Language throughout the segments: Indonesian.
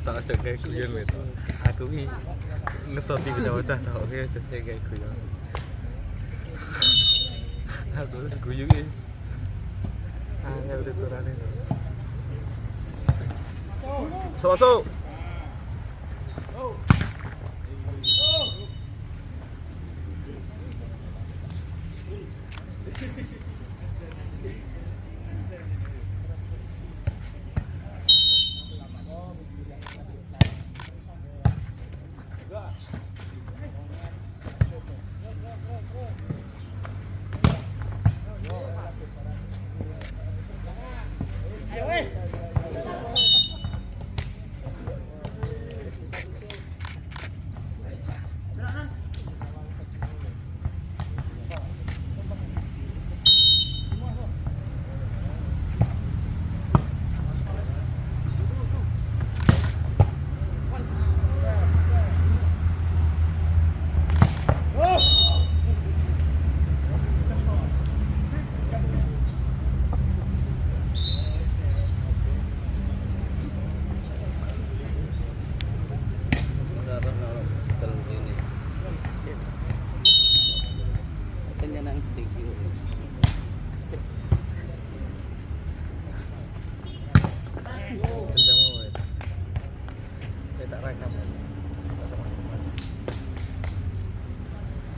Tak ajak kayak guyon gitu. Aku ki ngesoti bocah-bocah tak oke ajak kayak guyon. Aku wis guyu guys. Angel tuturane. Masuk.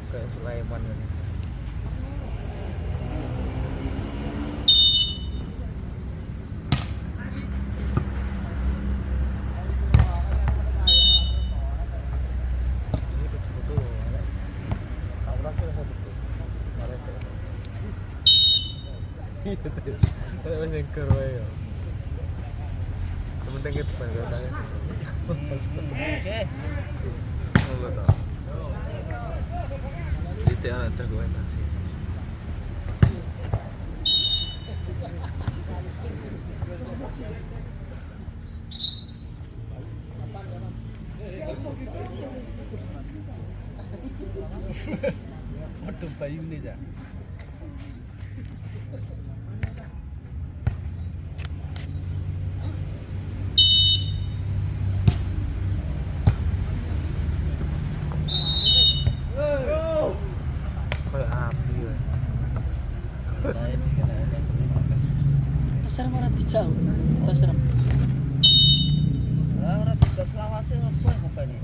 Kayak Sulaiman ini. Sementing itu banget. Oke. Allah tahu. Itu ada argumentasi. Waduh bayu nih ya. serem ora dijauh. Ora serem. Lah ora dijak selawase opo yang kopeni.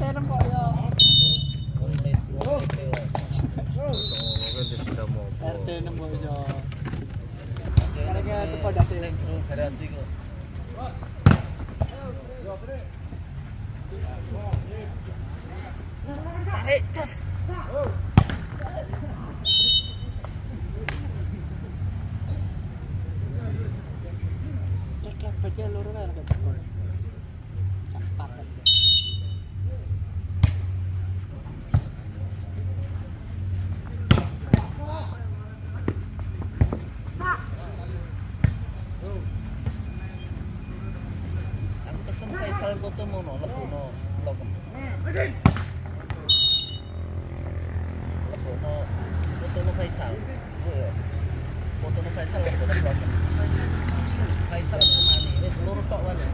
Serem kok ya. Kulit. Mungkin di sepeda motor. RT 6 kok ya. Karena cepat dah sih. ning jero garasi kok. Tarik, cas. Cek baca loro kan kok jebol. Cepat. Aku pesen Faisal foto mono lebono vlogem. Lebono foto Faisal. Ku ya. Foto Faisal lebono vlogem. Faisal kemani wis loro tok wae.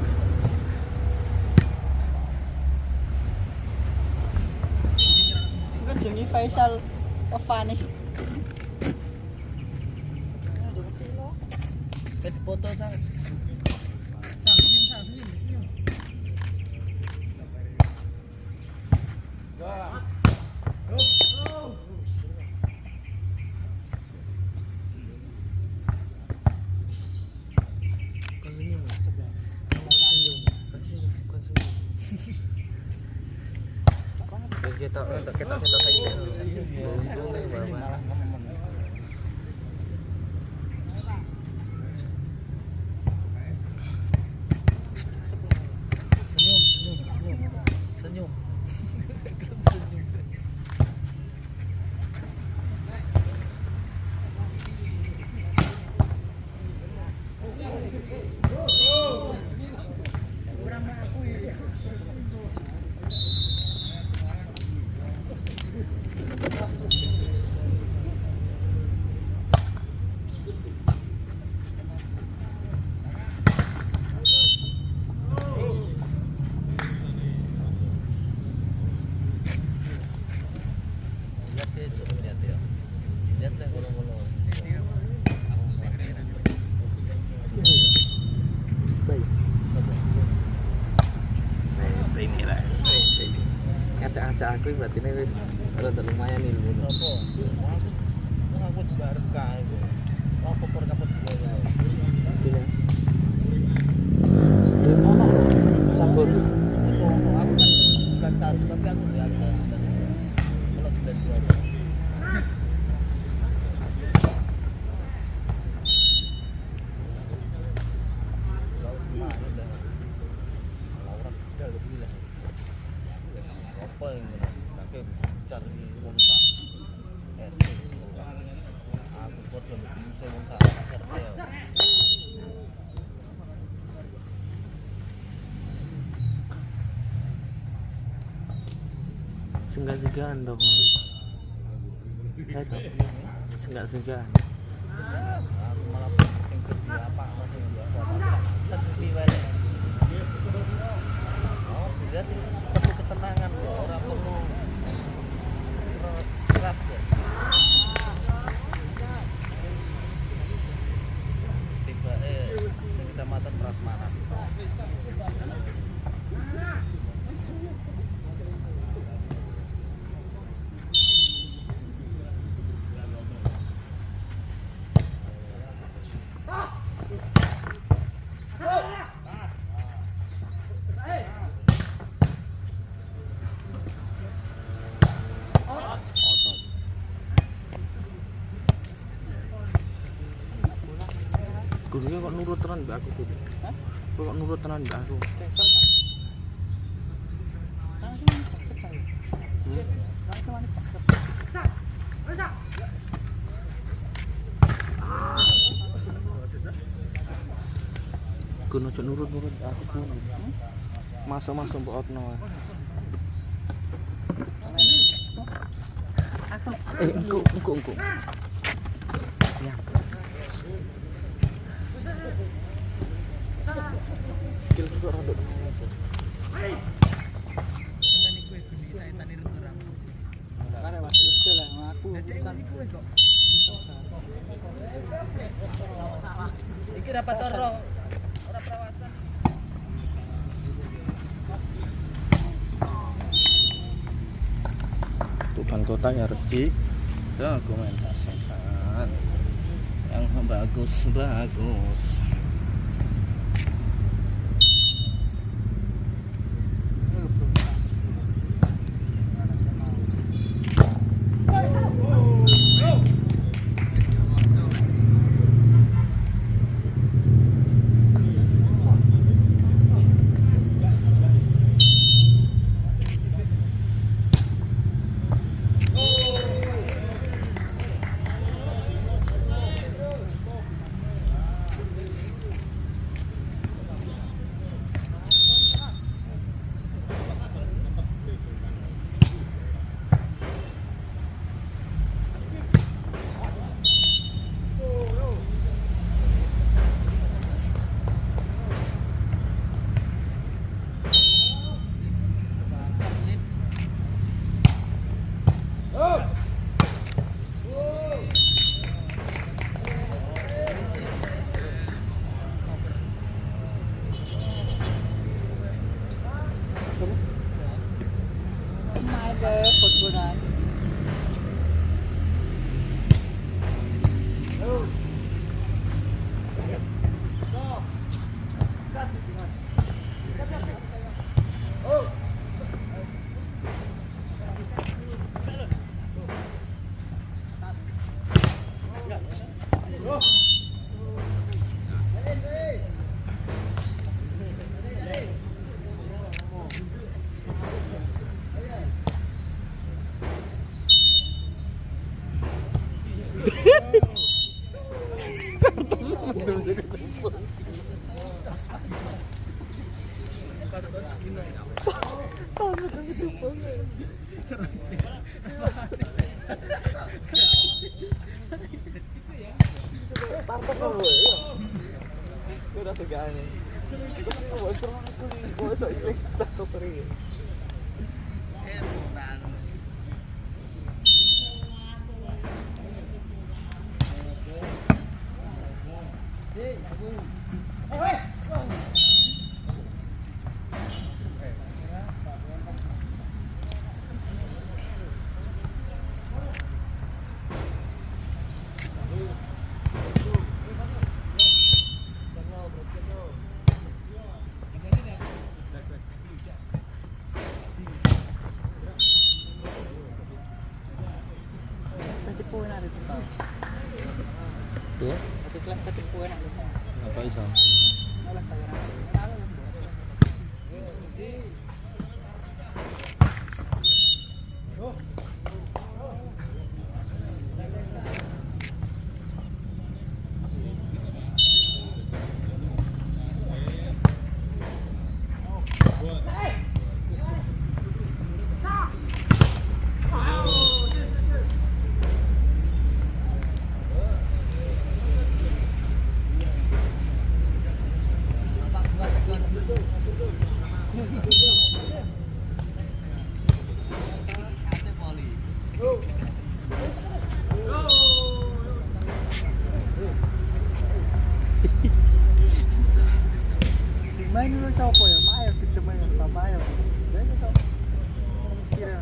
Kan jenenge Faisal Ovani. Wis foto sang. Kita saja. Malah nemen. Senyum. Lihat besok lihat ya. Lihat deh kalau Ini lah. Ngacak-ngacak aku berarti ini wis rada lumayan nih. Sopo? Aku bareng kae kok. Apa perkapet kowe. Iya. Campur. Wis ono aku kan 91 tapi aku enggak ada. Kalau 92. Kalau semangat dah. Laura bedal gila. Apa yang nake cari wong sak. Aku podo bisa wong sak RT. Segan-segan dong. Itu. Segan-segan. Aku malah sing kerja apa sing sepi wae. Oh, dilihat itu perlu ketenangan kok, ora perlu keras kok. Tiba di Kecamatan Prasmanan. Gurunya kok nurut tenan mbak aku tuh. Hah? Kok nurut tenan mbak aku. Gun ojo nurut-nurut aku pun. Masuk-masuk mbok opno. Engko. Ya. Skill kok rada. Karena Mas, itu lah aku. Kan. rapat orang perawasan. Tuban kota ya harus dokumentasikan yang bagus-bagus. Pantas loh ya. Udah segalanya. Bocor aku nih, bocor ini tato sering. Tuh, apa iso? Main dulu siapa ya? Maayo kita main apa maayo. Dahil sa kira.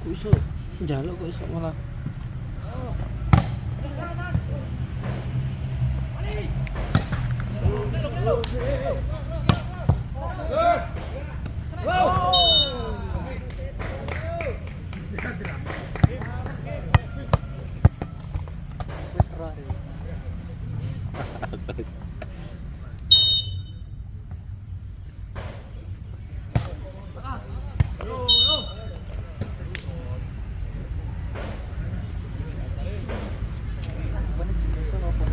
Kok iso njaluk kok iso malah. Wis ora. Mana juga sono apa?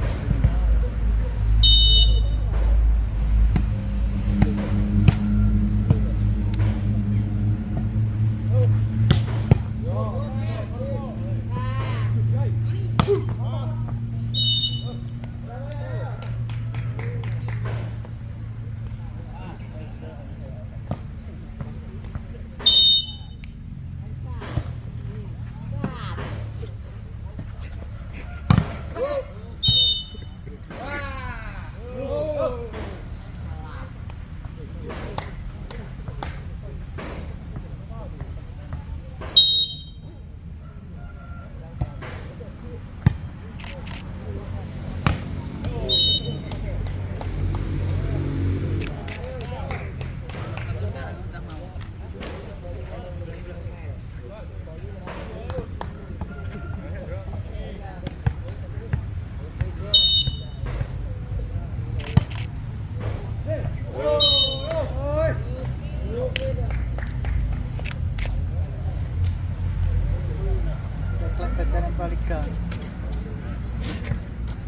Balikan.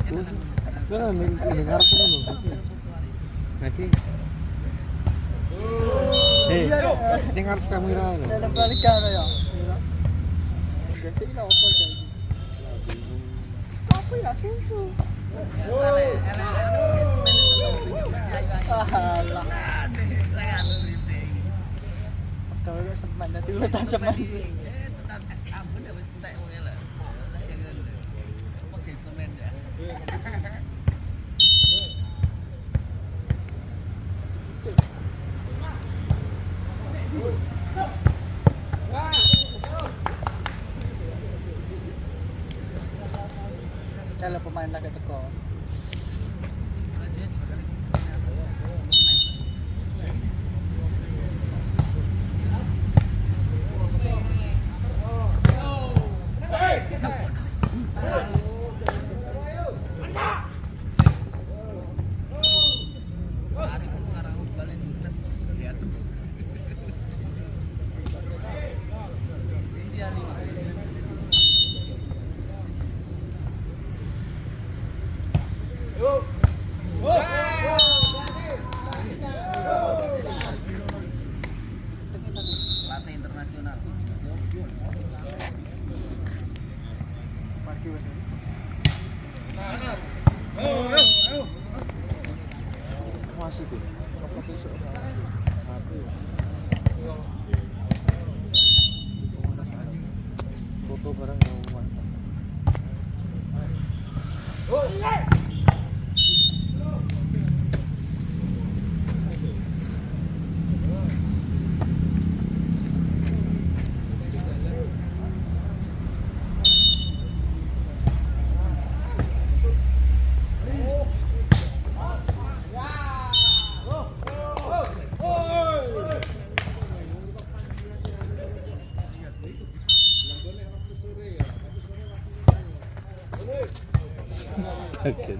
Nah, ini ngarep ngono. Lagi. Ini ngarep kamera lho. Dalam balikan ya. Enggak sih lah apa lagi. Apa ya susu? Alah. Kalau semen nanti uletan semen. Ampun ya wis entek wong elek. Pakai semen ya. Kalau pemain lagi teko. Pelatih internasional. Masih tuh. Foto bareng yang mantap. Kaget.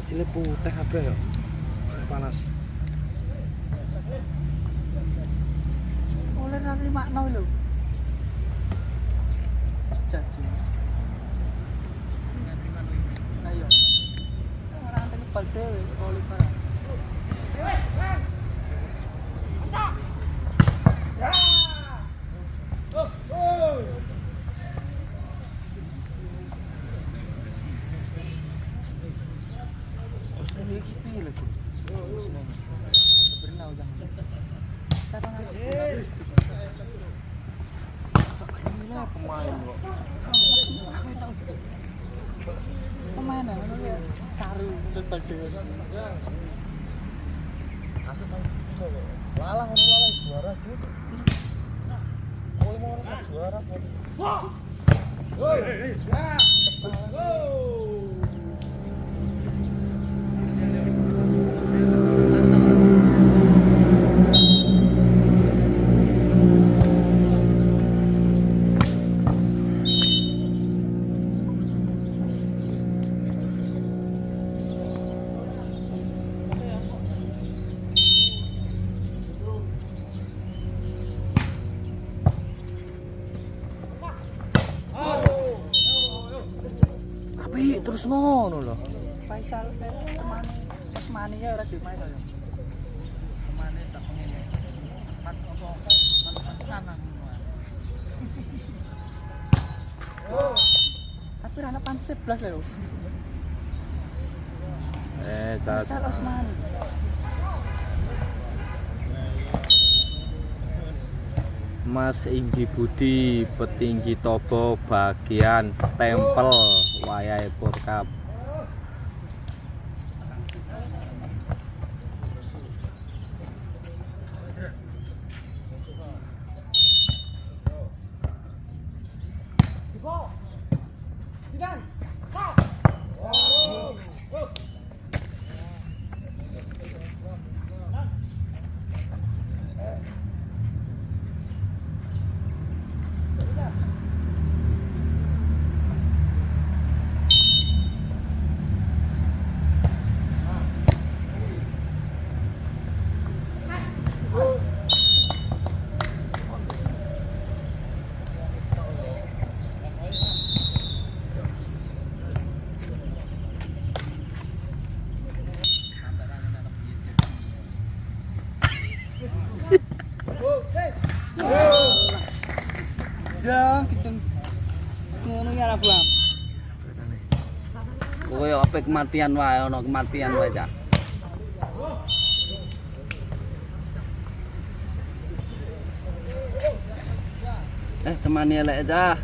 hasilnya putih apa ya? Panas. Oleh nanti makna lho. Cacing. Ayo. Orang tadi bal dhewe Oliver. Iki piye lho, Gun? Berenang udah. Sekarang Ini pemain kok. pemain ya, ya saru untuk bal dhewe. Lalah ngono lalah juara Gus. Kowe mau juara kok. Apik terus ngono lho. Faisal temani ya ora dimain ya. Temane tak ngene. Mat apa? Sana. Tapi ra ana pantes 11 lho. Faisal Caca. Osmani. Mas Inggi Budi, petinggi Tobo bagian stempel wayahe Purkap. Dang, gedeng. Ngono ya Bang. Kowe apa kematian wae ana kematian wae cah. Temani elek cah.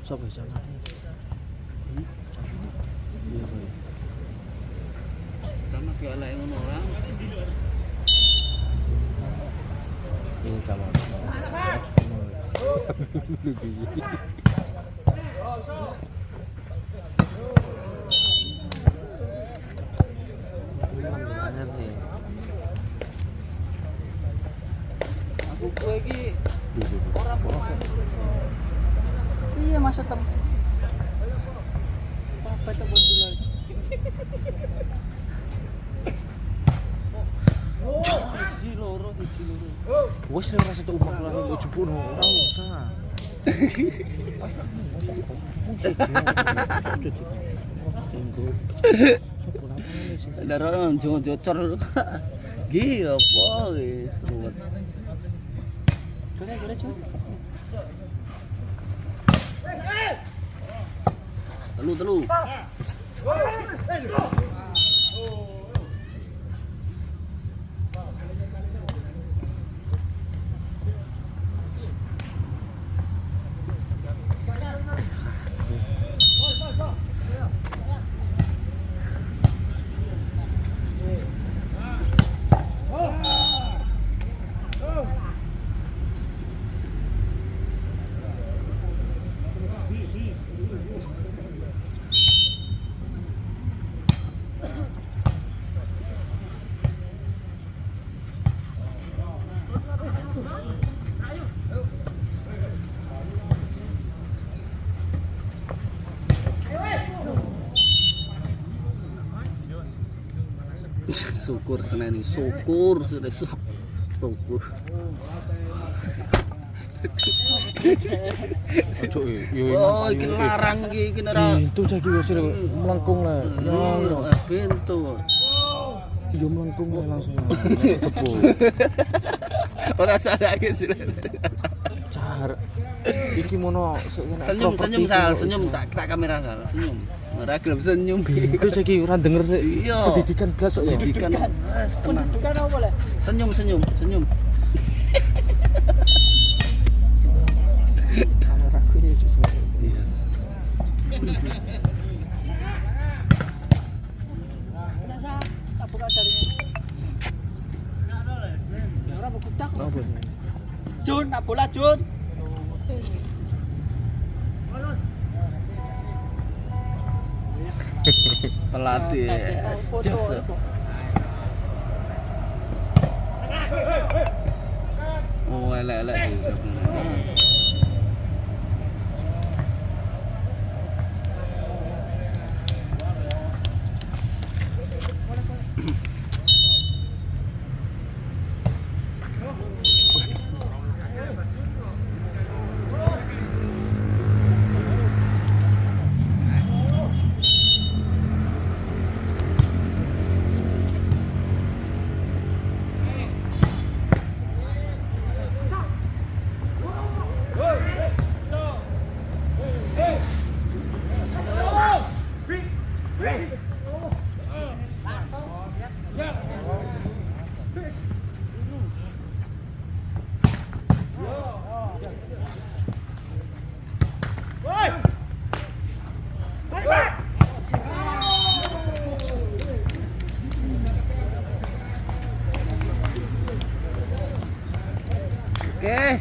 Sopo sana? Karena ki elek ngono ora. Ini calon. Aku kowe iki ora pemain. Iya masa tem. Apa itu bola? Siji loro. Wes ora satu umak lah kok jebul ora usah. Darono jocor. Gi apa wis ruwet. Gara-gara cuy. Telu. syukur seneni syukur sudah syukur. Ojo Oh, iki larang iki ora. itu saiki wis melengkung lah. Yo, pintu. Yo melengkung lah langsung. Kepo. Ora sadake sih. Car. Iki mono Senyum Sal, senyum tak kamera Sal, senyum. Ora gelem senyum. Itu saiki ora denger sih. Iya. Pendidikan blas kok ya. Pendidikan. Tenang. Pendidikan apa lah? Senyum. Kamera aku ini cuk. Iya. Tak buka jaringnya. Ora mau kudak. Apa? Jun, nak bola Jun. Pelatih. Jasa. Oh, elek-elek. Oke.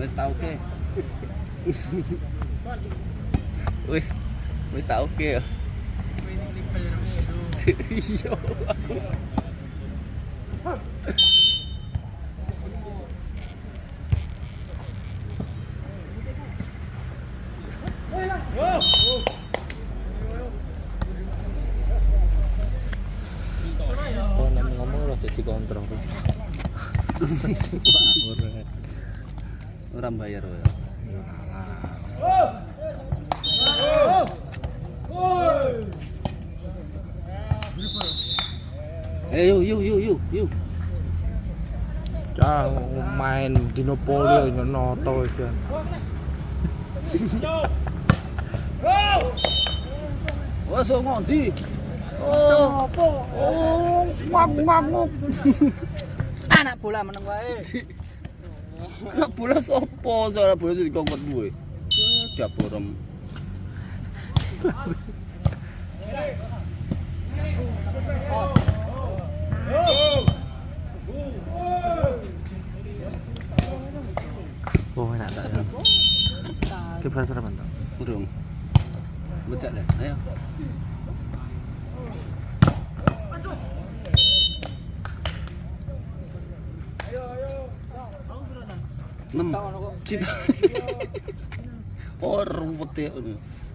Wis tak oke. Wis tak oke ya. Iya. Oh, nek ngomong ora dadi kontrol. Ora bayar ya. Yuk. Cah main Dinopoli nyonoto wis ya. Oh, so ngondi? Sopo? Oh, ngamuk. Anak bola meneng wae. Anak bola sopo? Soalnya bola jadi kongkot gue. Daporem. Oh, enak tak. Kita sarapan tak? Urung. Becak dah. Ayo. Cip. Oh, rumput ya.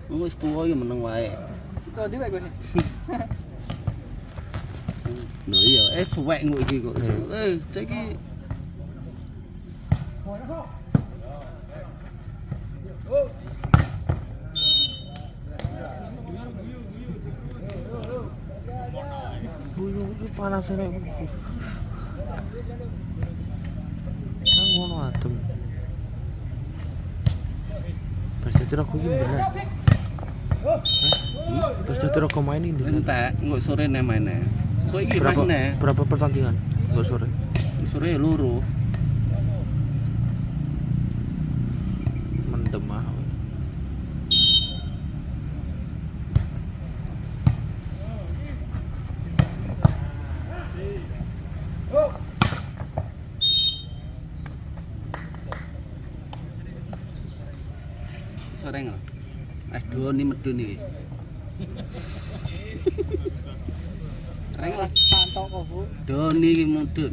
Wis tuwa ya meneng wae. Kok ndi wae gue. Lho iya, suwek kok iki kok. Saiki Buyung iki panas nek. Nang ngono adem. Persitira aku iki bener. Persitira kok main ini. entek, engko sore nek maine. Kok iki Berapa maine? berapa pertandingan? Enggak sore. Sore loro. Mendem ah. Sore enggak? Doni medun iki. Reng lah. Pantok kok, Bu. Doni iki medun.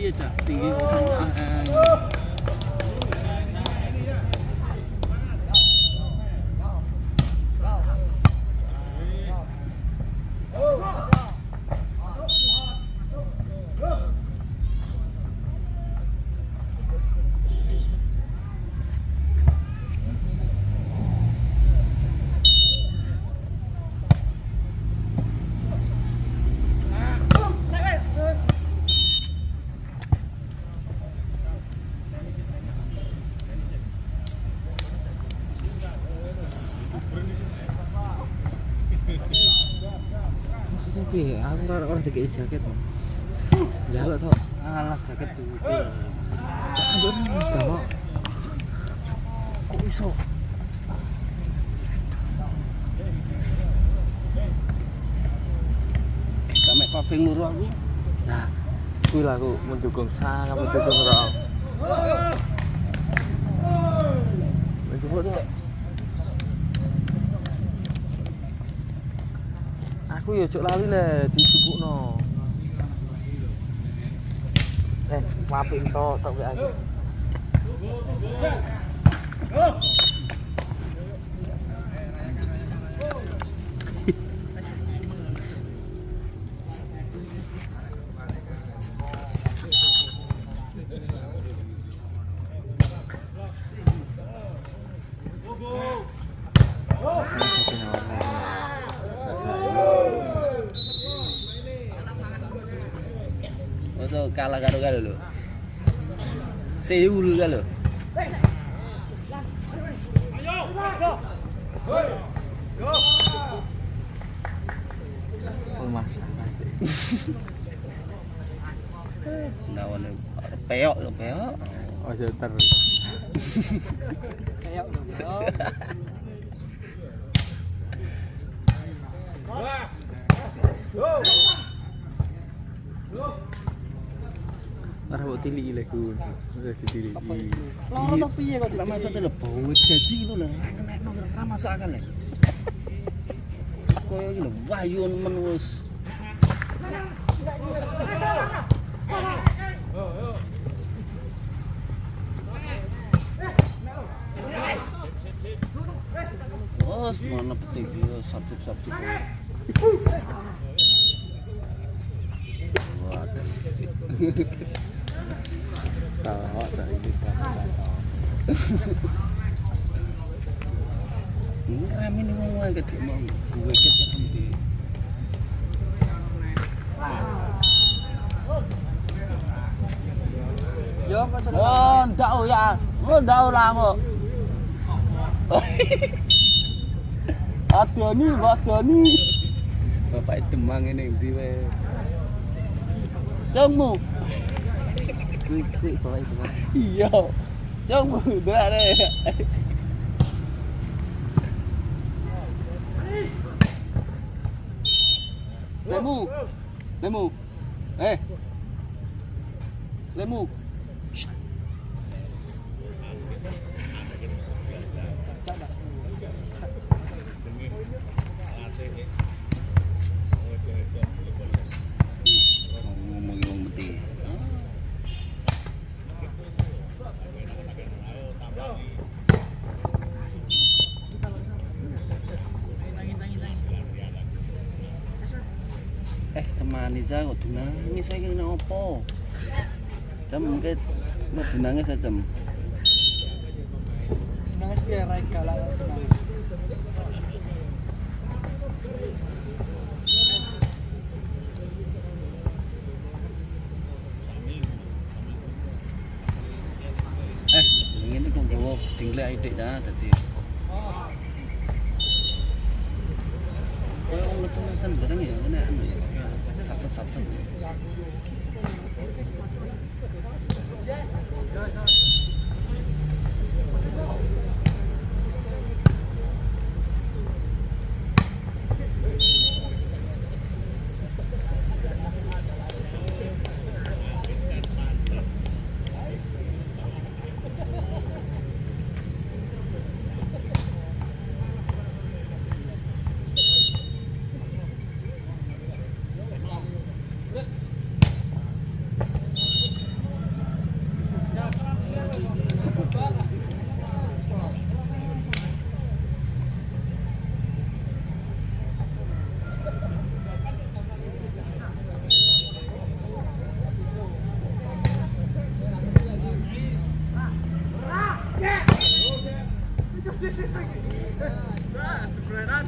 piye cak tinggi. Maksudnya piye? Aku ora dikei jaket. Jaluk to. Alah jaket tuh. Aduh, kok. Kok iso? Sampai paving luru aku. Nah, kuwi lah aku mendukung sangat mendukung ora. Mencoba tuh. Aku yo cuk lali le disebukno. Maping to tok wae aku. Ojo kalah karo lho. Seul lho. Masalah. Nawane peok lho peok. Ojo ter. Kayak udah. Ora mbok tiliki lek ku. Wis ditiliki. Loro to piye kok Tak maksud lho bau gaji lho lho kenekno ora masuk akal lho. Koyo iki lho wahyu men wis. Oh, mana petik yo sabtu-sabtu. Waduh. Tahu tak ini kan. Ini rame nih wong wae kedik mau gue kecek iki. Yo kok Oh, ndak ya. Oh, ndak lah kok. Adoni. Bapak Demang ini ndi wae. Cengmu. Kuwi bawa itu. Iya. Cengmu ndak re. Lemu. Lemu. Ngomong mati. Temani ta kok nangis saiki kena opo? Jam mungkin mau nangis aja. nangis piye ra galak tenang. Ngene kok gowo dinglek itik ta dadi. Koyo wong ngeten bareng ya ngene anu ya. Satu-satu. Beneran.